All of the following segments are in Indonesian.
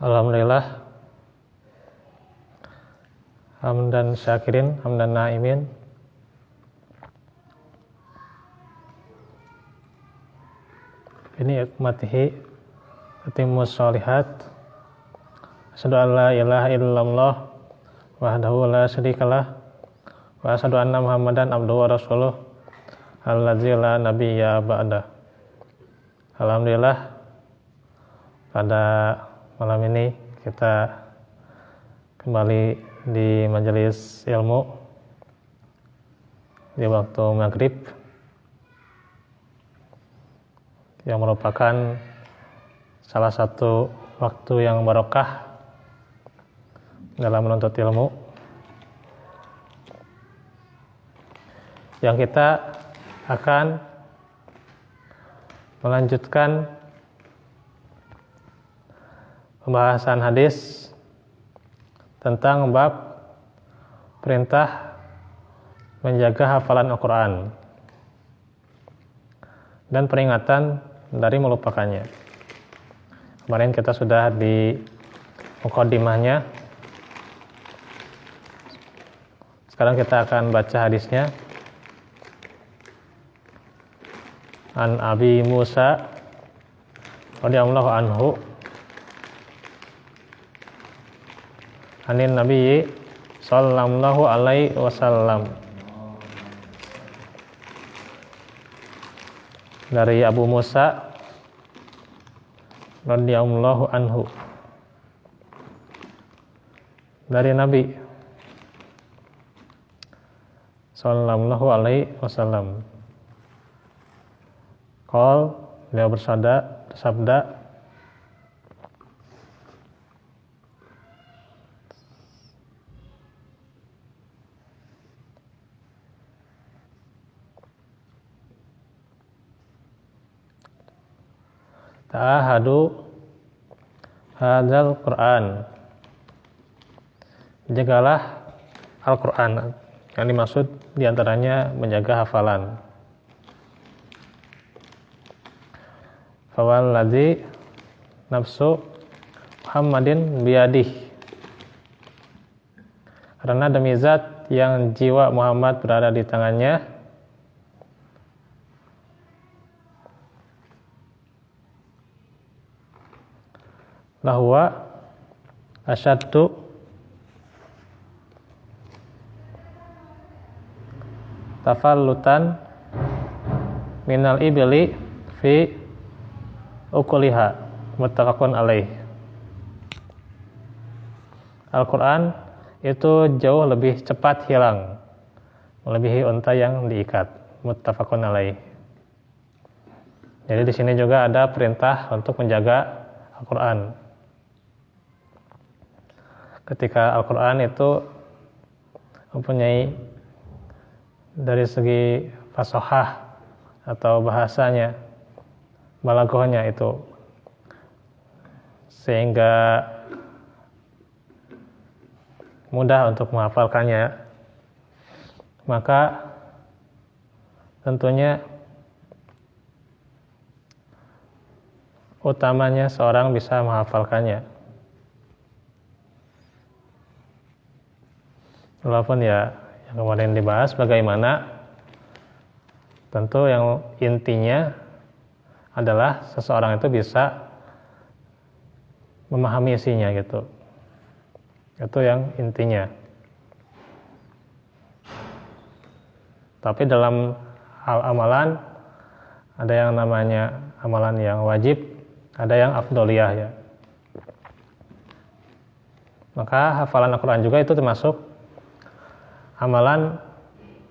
Alhamdulillah, hamdan syakirin, hamdan na'imin. Ini ikmatihi atimmus sholihat. Asyhadu an la ilaha illallah wahdahu la syarikalah wa asyhadu anna Muhammadan abduhu wa rasuluh allazi la nabiyya ba'da. Alhamdulillah, pada malam ini kita kembali di majelis ilmu di waktu maghrib, yang merupakan salah satu waktu yang barokah dalam menuntut ilmu, yang kita akan melanjutkan pembahasan hadis tentang bab perintah menjaga hafalan Al-Quran dan peringatan dari melupakannya. Kemarin kita sudah di muqaddimahnya. Sekarang kita akan baca hadisnya. An Abi Musa radhiyallahu anhu anin Nabi sallallahu alaihi wasallam. Dari Abu Musa radhiyallahu anhu, dari Nabi sallallahu alaihi wasallam. Beliau bersabda, ta'ahadu hadzal Qur'an. Jagalah Al-Qur'an. Yang dimaksud diantaranya menjaga hafalan. Fawalladzi nafsu Muhammadin biyadih. Karena demi zat yang jiwa Muhammad berada di tangannya, lahuwa asyaddu tafallutan minal ibli fi ukuliha, muttafaqun alaih. Al-Quran itu jauh lebih cepat hilang, melebihi unta yang diikat, muttafaqun alaih. Jadi di sini juga ada perintah untuk menjaga Al-Quran. Ketika Al-Quran itu mempunyai dari segi fasahah atau bahasanya, balaghahnya itu, sehingga mudah untuk menghafalkannya, maka tentunya utamanya seorang bisa menghafalkannya. Walaupun ya yang kemarin dibahas bagaimana, tentu yang intinya adalah seseorang itu bisa memahami isinya gitu. Itu yang intinya. Tapi dalam hal amalan ada yang namanya amalan yang wajib, ada yang afdoliyah ya. Maka hafalan Al-Quran juga itu termasuk amalan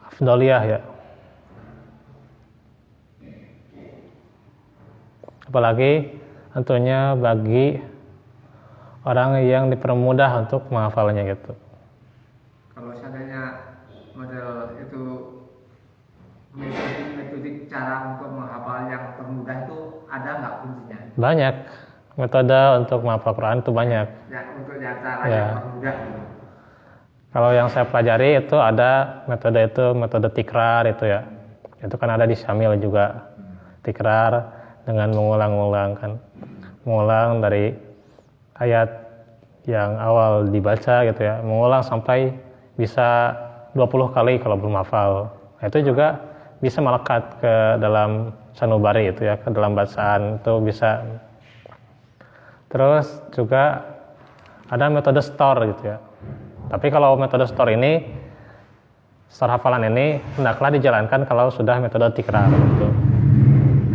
afdoliyah ya. Apalagi tentunya bagi orang yang dipermudah untuk menghafalnya gitu. Kalau seandainya model itu metodik cara untuk menghafal yang termudah itu ada nggak kuncinya? Banyak metode untuk menghafal Quran itu banyak. Ya, untuk cara Ya. yang termudah. Kalau yang saya pelajari itu ada metode tikrar itu ya. Itu kan ada di Syamil juga. Tikrar dengan mengulang-ulang kan. Mengulang dari ayat yang awal dibaca gitu ya, mengulang sampai bisa 20 kali kalau belum hafal. Nah, itu juga bisa melekat ke dalam sanubari itu ya, ke dalam bacaan itu bisa. Terus juga ada metode store gitu ya. Tapi kalau metode store ini, store hafalan ini hendaklah dijalankan kalau sudah metode tikrar gitu.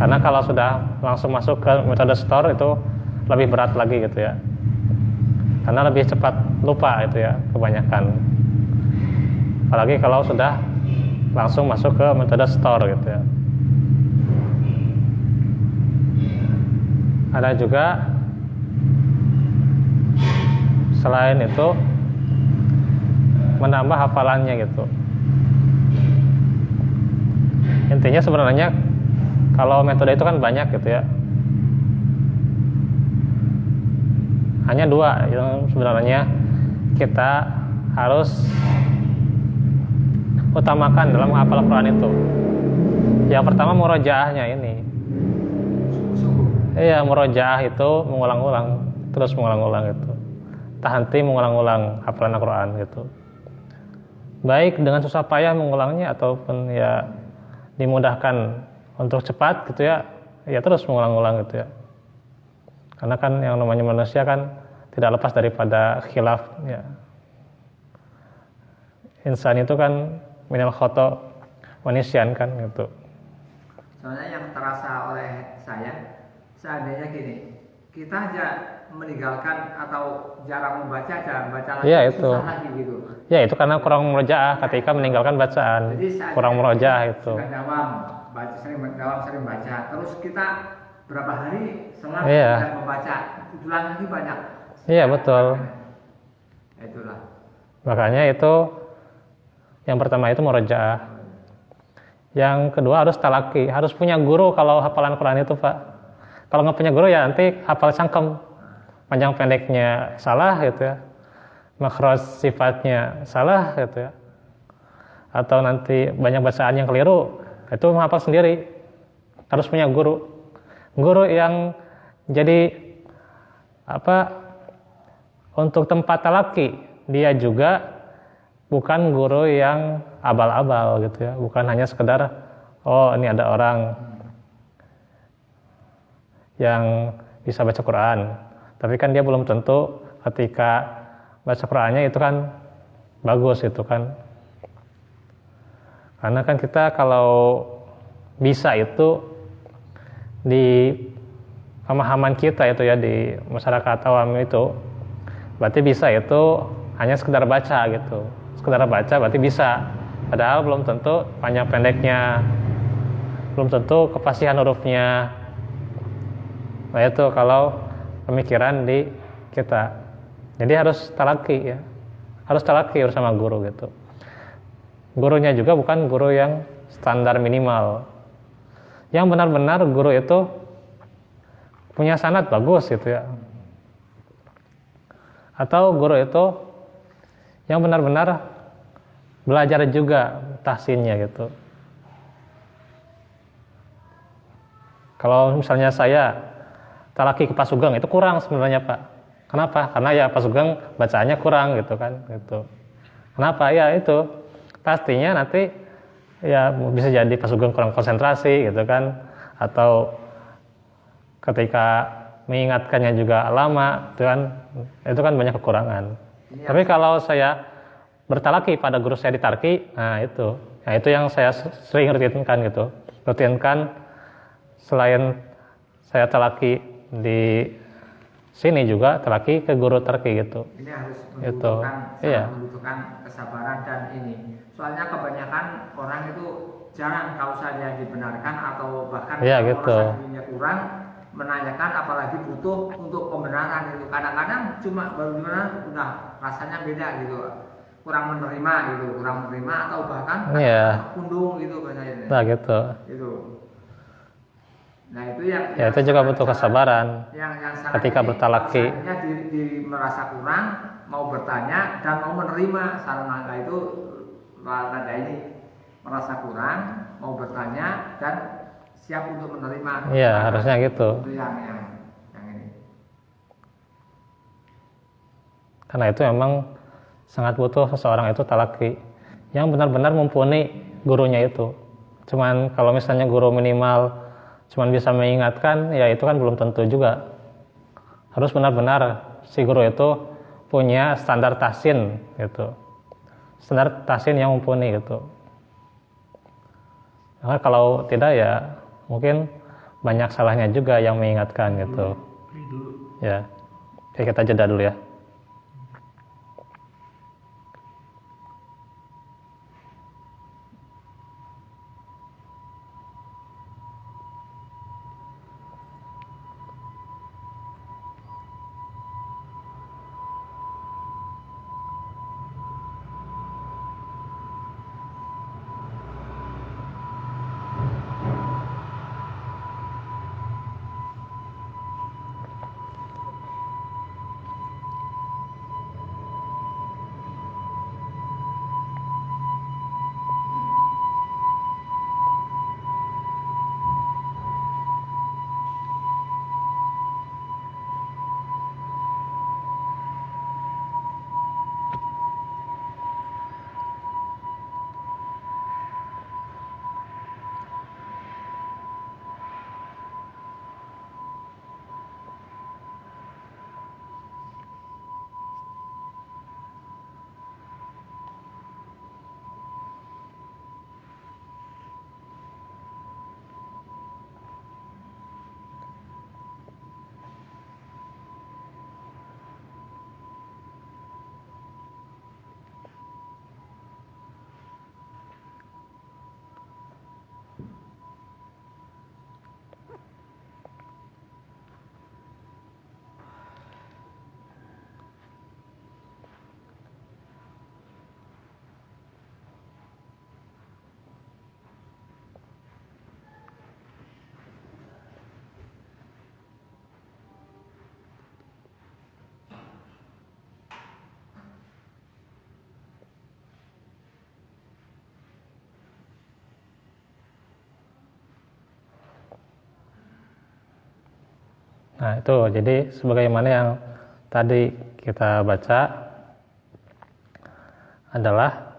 Karena kalau sudah langsung masuk ke metode store itu lebih berat lagi gitu ya. Karena lebih cepat lupa itu ya kebanyakan. Apalagi kalau sudah langsung masuk ke metode store gitu ya. Ada juga selain itu menambah hafalannya gitu. Intinya sebenarnya kalau metode itu kan banyak gitu ya. Hanya dua yang sebenarnya kita harus utamakan dalam menghafal Quran itu. Yang pertama murojaahnya ini. Iya, murojaah itu mengulang-ulang, terus mengulang-ulang itu. Tak henti mengulang-ulang hafalan Al-Quran gitu. Baik dengan susah payah mengulangnya ataupun ya dimudahkan untuk cepat gitu ya, ya terus mengulang-ulang gitu ya. Karena kan yang namanya manusia kan tidak lepas daripada khilaf ya. Insan itu kan minal khoto wa nisyan kan gitu. Soalnya yang terasa oleh saya, seandainya gini, kita aja meninggalkan atau jarang membaca aja, baca lagi Ya, susah itu. lagi gitu. Ya itu karena kurang murojaah ketika meninggalkan bacaan. Jadi Kurang murojaah itu. Suka dawam, sering baca. Terus kita berapa hari setelah Iya. tidak membaca, ulang lagi banyak. Iya betul. Itulah. Makanya itu yang pertama itu murojaah. Yang kedua harus talaki, harus punya guru kalau hafalan Quran itu Pak. Kalau nggak punya guru ya nanti hafal cangkem, panjang pendeknya salah gitu ya, makhraj sifatnya salah gitu ya, atau nanti banyak bacaan yang keliru, itu menghafal sendiri. Harus punya guru yang jadi untuk tempat talaki. Dia juga bukan guru yang abal-abal gitu ya, bukan hanya sekedar oh ini ada orang yang bisa baca Quran, tapi kan dia belum tentu ketika baca Qurannya itu kan bagus itu kan. Karena kan kita kalau bisa itu di pemahaman kita itu ya, di masyarakat awam itu berarti bisa itu hanya sekedar baca gitu. Sekedar baca berarti bisa, padahal belum tentu panjang pendeknya, belum tentu kefasihan hurufnya. Nah itu kalau pemikiran di kita. Jadi harus talaki ya, harus talaki bersama guru gitu. Gurunya juga bukan guru yang standar minimal. Yang benar-benar guru itu punya sanad bagus gitu ya. Atau guru itu yang benar-benar belajar juga tahsinnya gitu. Kalau misalnya saya talaki ke Pak Sugeng itu kurang sebenarnya Pak. Kenapa? Karena ya Pak Sugeng bacaannya kurang gitu kan gitu. Kenapa? Ya itu pastinya nanti ya bisa jadi Pak Sugeng kurang konsentrasi gitu kan, atau ketika mengingatkannya juga lama itu kan banyak kekurangan. Ya. Tapi kalau saya bertalaki pada guru saya di Tarki, nah itu yang saya sering rutinkan gitu. Rutinkan selain saya talaki di sini juga talaki ke guru Tarki gitu. Ini harus membutuhkan kesabaran dan ini. Soalnya kebanyakan orang itu jarang kalau saja dibenarkan atau bahkan gitu. Merasa dirinya kurang, menanyakan apalagi butuh untuk pembenaran itu. Kadang-kadang cuma baru benar udah rasanya beda gitu. Kurang menerima atau bahkan pundung gitu bahasanya. Nah gitu. Itu. Nah itu yang itu juga butuh kesabaran yang ketika bertalaki. Diri merasa kurang, mau bertanya dan mau menerima saran langkah itu tanda ini merasa kurang, mau bertanya dan siap untuk menerima. Iya harusnya gitu. Itu yang ini. Karena itu memang sangat butuh seseorang itu talaki yang benar-benar mumpuni gurunya itu. Cuman kalau misalnya guru minimal cuman bisa mengingatkan, ya itu kan belum tentu juga. Harus benar-benar si guru itu punya standar tahsin gitu. Standar tahsin yang mumpuni gitu. Karena kalau tidak ya mungkin banyak salahnya juga yang mengingatkan gitu. Ya. Oke, kita jeda dulu ya. Nah itu, jadi sebagaimana yang tadi kita baca adalah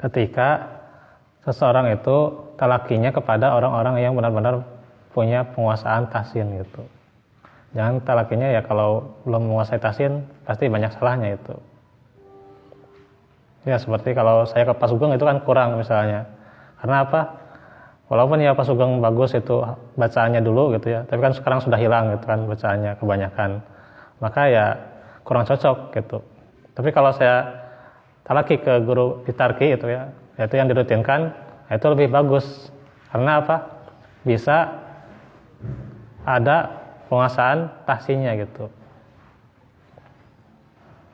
ketika seseorang itu talakinya kepada orang-orang yang benar-benar punya penguasaan tahsin gitu. Jangan talakinya ya kalau belum menguasai tahsin pasti banyak salahnya itu. Ya seperti kalau saya ke Pak Sugeng itu kan kurang misalnya. Karena apa? Walaupun ya Pak Sugeng bagus itu bacaannya dulu gitu ya, tapi kan sekarang sudah hilang gitu kan bacaannya kebanyakan. Maka ya kurang cocok gitu. Tapi kalau saya talaki ke guru Bitarki itu ya, itu yang dirutinkan, itu lebih bagus. Karena apa? Bisa ada penguasaan tahsinnya gitu.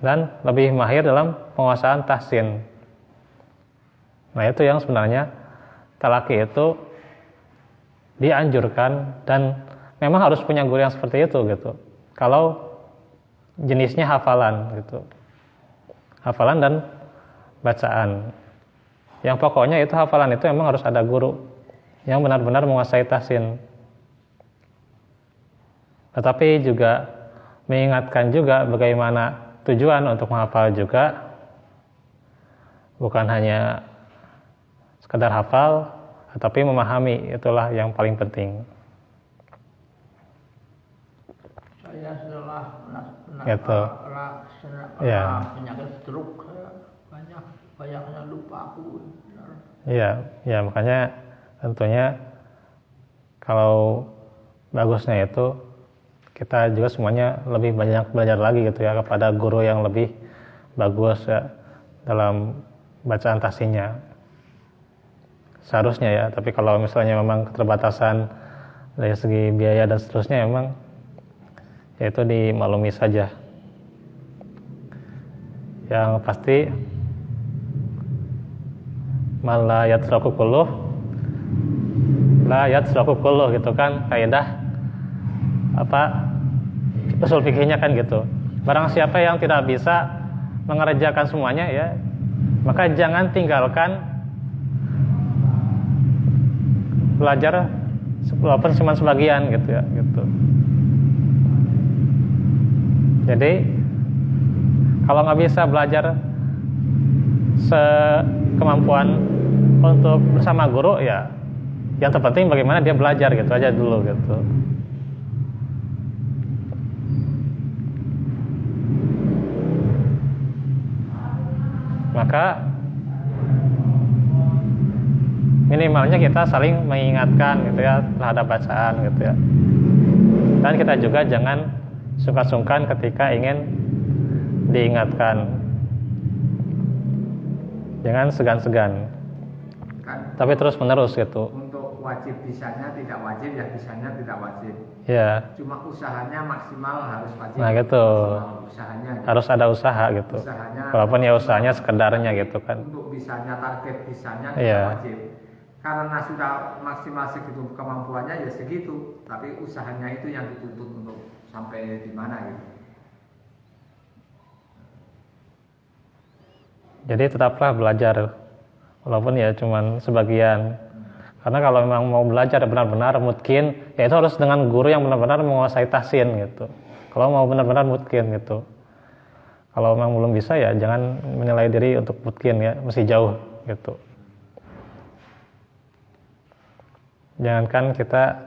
Dan lebih mahir dalam penguasaan tahsin. Nah itu yang sebenarnya talaki itu dianjurkan dan memang harus punya guru yang seperti itu gitu. Kalau jenisnya hafalan gitu. Hafalan dan bacaan. Yang pokoknya itu hafalan itu memang harus ada guru yang benar-benar menguasai tahsin. Tetapi juga mengingatkan juga bagaimana tujuan untuk menghafal juga bukan hanya sekedar hafal, tetapi memahami, itulah yang paling penting. Saya setelah penyakit stroke banyaknya lupa aku. Iya, makanya tentunya kalau bagusnya itu kita juga semuanya lebih banyak belajar lagi gitu ya kepada guru yang lebih bagus ya dalam bacaan tahsinnya. Seharusnya ya, tapi kalau misalnya memang keterbatasan dari segi biaya dan seterusnya memang ya itu dimaklumi saja. Yang pasti man la yatraku kulluh la yatraku kulluh gitu kan kaidah usul fikihnya kan gitu. Barang siapa yang tidak bisa mengerjakan semuanya ya, maka jangan tinggalkan belajar walaupun cuma sebagian gitu ya gitu. Jadi kalau nggak bisa belajar sekemampuan untuk bersama guru, ya yang terpenting bagaimana dia belajar gitu aja dulu gitu. Maka minimalnya kita saling mengingatkan gitu ya terhadap bacaan gitu ya. Dan kita juga jangan sungkan-sungkan ketika ingin diingatkan. Jangan segan-segan. Kan, tapi terus menerus gitu. Untuk wajib bisanya tidak wajib, ya bisanya tidak wajib. Ya. Cuma usahanya maksimal harus wajib. Nah gitu. Usahanya. Harus ada usaha gitu. Usahanya. Walaupun ya usahanya sekedarnya gitu kan. Untuk bisanya, target bisanya tidak Iya. wajib. Karena sudah maksimal segitu kemampuannya ya segitu. Tapi usahanya itu yang dituntut untuk sampai di mana gitu. Jadi tetaplah belajar, walaupun ya cuman sebagian. Karena kalau memang mau belajar benar-benar mungkin, ya itu harus dengan guru yang benar-benar menguasai tahsin gitu. Kalau mau benar-benar mungkin gitu. Kalau memang belum bisa ya jangan menilai diri untuk mungkin ya, masih jauh gitu. Jangankan kita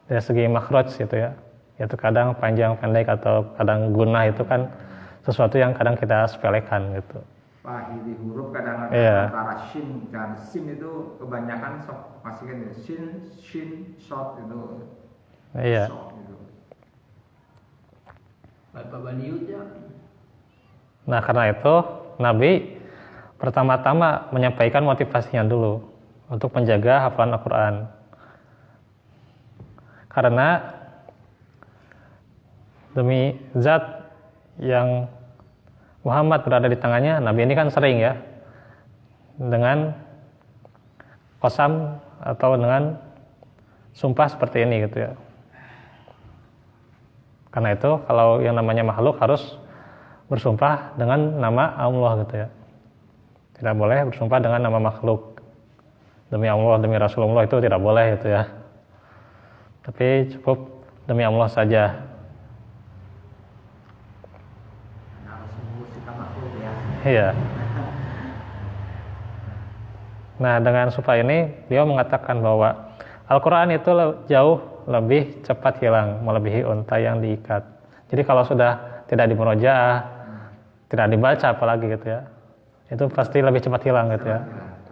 dari segi makhraj gitu ya, itu kadang panjang pendek atau kadang gunah itu kan sesuatu yang kadang kita sepelekan gitu. Pahili huruf kadang-kadang antara shin dan sin itu kebanyakan masih kan shin short itu. Iya. Short itu. Nah karena itu Nabi pertama-tama menyampaikan motivasinya dulu untuk menjaga hafalan Al-Quran. Karena demi zat yang Muhammad berada di tangannya, Nabi ini kan sering ya dengan qasam atau dengan sumpah seperti ini gitu ya. Karena itu kalau yang namanya makhluk harus bersumpah dengan nama Allah gitu ya. Tidak boleh bersumpah dengan nama makhluk. Demi Allah, demi Rasulullah itu tidak boleh gitu ya. Tapi cukup demi Allah saja. Iya. Nah, dengan sumpah ini beliau mengatakan bahwa Al-Quran itu jauh lebih cepat hilang, melebihi unta yang diikat. Jadi kalau sudah tidak dimurojaah, tidak dibaca apalagi gitu ya, itu pasti lebih cepat hilang gitu ya.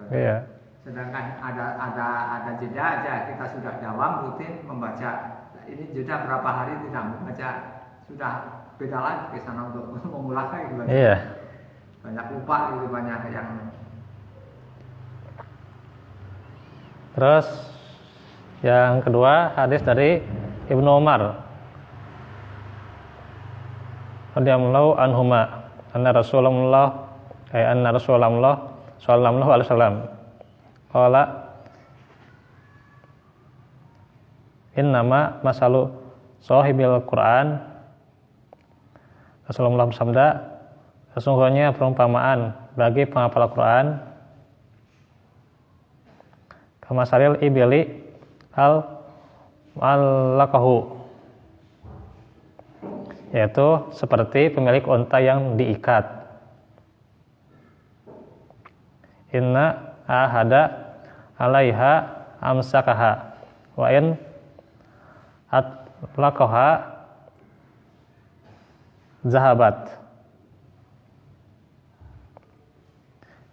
Iya. Sedangkan ada jeda aja, kita sudah dawam rutin membaca. Ini jeda berapa hari tidak membaca, sudah beda lagi ke sana untuk memulai gitu. Iya. Banyak lupa gitu, banyak yang. Terus yang kedua hadis dari Ibnu Umar radhiyallahu anhuma anna Rasulullah sallallahu alaihi wasallam qala innama masalu sahibil Quran. Rasulullah bersabda, sesungguhnya perumpamaan bagi penghafal Al-Quran kamasalil ibili al-malakahu, yaitu seperti pemilik unta yang diikat. Inna ahada alaiha amsakaha wa in atlaqaha zahabat.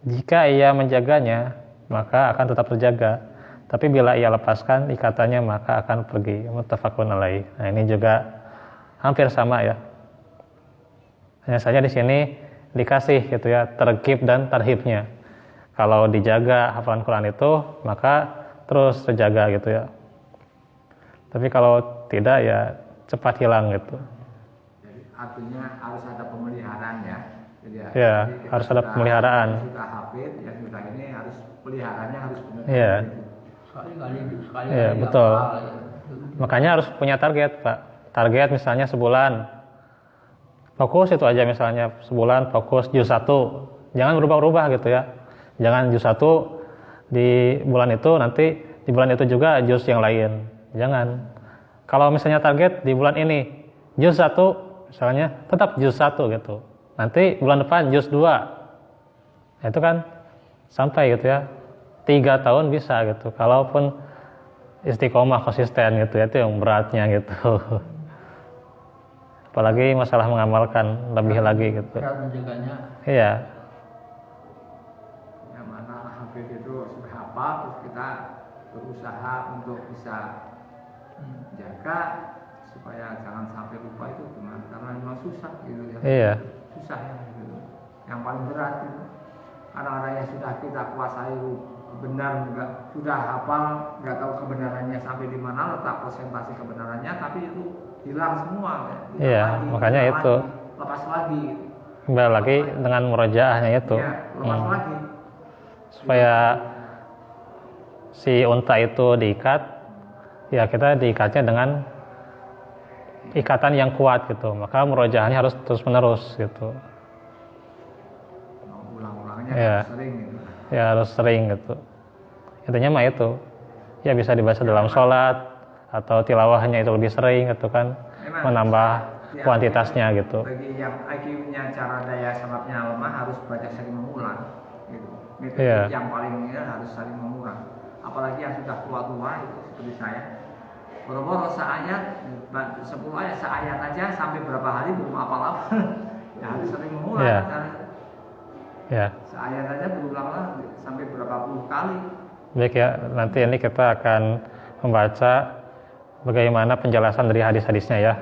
Jika ia menjaganya, maka akan tetap terjaga. Tapi bila ia lepaskan ikatannya, maka akan pergi. Muttafaqun alaih. Nah, ini juga hampir sama ya. Hanya saja di sini dikasih gitu ya, terghib dan tarhibnya. Kalau dijaga hafalan Quran itu, maka terus terjaga gitu ya. Tapi kalau tidak ya cepat hilang gitu. Jadi artinya harus ada pemeliharaan ya. Jadi ya, harus ada pemeliharaan. Sudah hafid, ya sudah ini harus peliharaannya harus benar. Iya. Sekali. Iya, betul. Makanya harus punya target, Pak. Target misalnya sebulan. Fokus itu aja misalnya sebulan fokus juz 1. Jangan berubah-ubah gitu ya. Jangan juz 1 di bulan itu, nanti di bulan itu juga juz yang lain. Jangan. Kalau misalnya target di bulan ini juz 1 Misalnya tetap juz 1 gitu. Nanti bulan depan juz 2. Nah, itu kan sampai gitu ya. 3 tahun bisa gitu. Kalaupun istiqomah konsisten gitu ya, itu yang beratnya gitu. Apalagi masalah mengamalkan lebih lagi gitu. Berat menjaganya. Iya. Yang mana hafiz itu sudah hafal, terus kita berusaha untuk bisa jaga supaya jangan sampai lupa itu gimana? Karena memang susah gitu ya. Iya. Susah ya gitu. Yang paling berat itu. Karena ada yang sudah kita kuasai benar enggak, sudah hafal, nggak tahu kebenarannya sampai di mana, letak presentasi kebenarannya, tapi itu hilang semua. Iya, lagi, makanya itu. Lepas lagi. Kembali lagi dengan murojaahnya itu. Iya, lepas lagi. Supaya si unta itu diikat, ya kita diikatnya dengan ikatan yang kuat gitu. Maka murojaahnya harus terus menerus gitu. Ulang-ulangnya Ya. sering gitu. Ya harus sering gitu. Intinya mah itu. Ya bisa dibaca dalam sholat atau tilawahnya itu lebih sering gitu kan. Menambah kuantitasnya gitu. Bagi yang IQ-nya cara daya serapnya lemah harus baca sering mengulang gitu. Metode Iya. yang paling ini harus sering mengulang. Apalagi yang sudah tua-tua itu seperti saya. Boro-boro seayat, 10 ayat, seayat aja sampai berapa hari belum hafal-hafal. Ya harus sering mengulang. Iya. Kan? Ya. Seayat aja berulang sampai berapa puluh kali. Baik ya, nanti ini kita akan membaca bagaimana penjelasan dari hadis-hadisnya ya.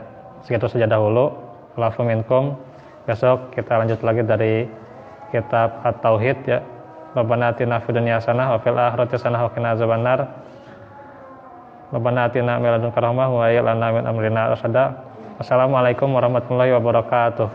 Segitu saja dahulu. Wa'afu minkum. Besok kita lanjut lagi dari kitab At-Tauhid ya. Rabbana atina fid dunya hasanah wa fil akhirati hasanah wa qina azabannar. Rabbana atina min ladunka rahmah wa hayyi lana min amrina rashada. Wassalamualaikum warahmatullahi wabarakatuh.